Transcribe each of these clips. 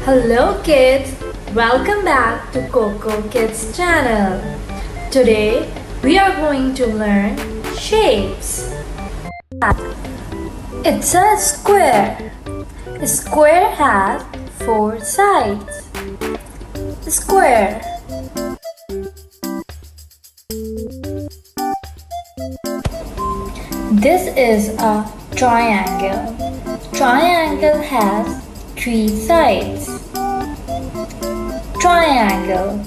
Hello kids, welcome back to KOKO Kids channel. Today we are going to learn shapes. It's a square. A square has 4 sides. Square. This is a triangle. Triangle has 3 sides. Triangle.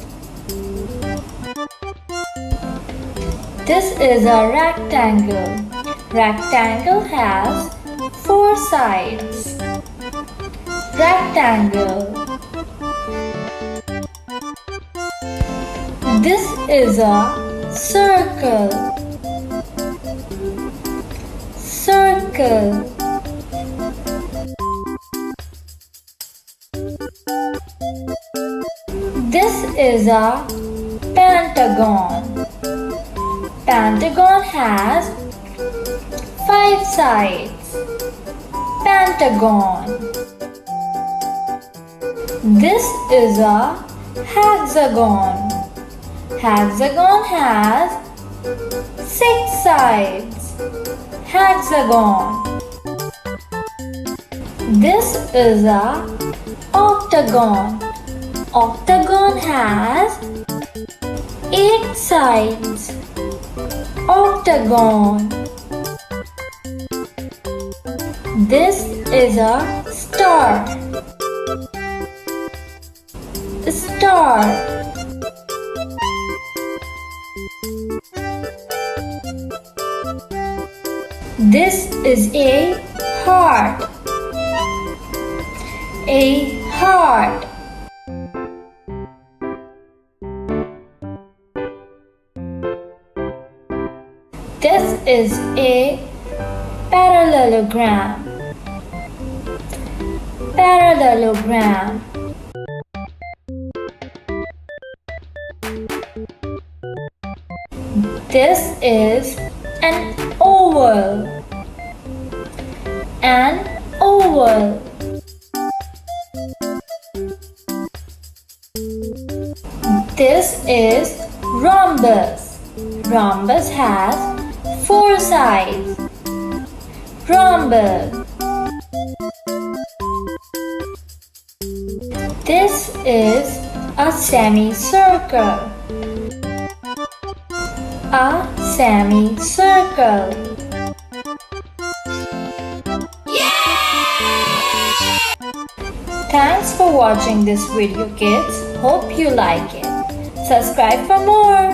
This is a rectangle. Rectangle has 4 sides. Rectangle. This is a circle. Circle. This is a pentagon. Pentagon has 5 sides. Pentagon. This is a hexagon. Hexagon has 6 sides. Hexagon. This is a octagon. Octagon has 8 sides. Octagon. This is a star. Star. This is a heart. A heart. This is a parallelogram. Parallelogram. This is an oval. An oval. This is rhombus. Rhombus has 4 sides. Rhombus. This is a semicircle. A semicircle. Thanks for watching this video, kids. Hope you like it. Subscribe for more.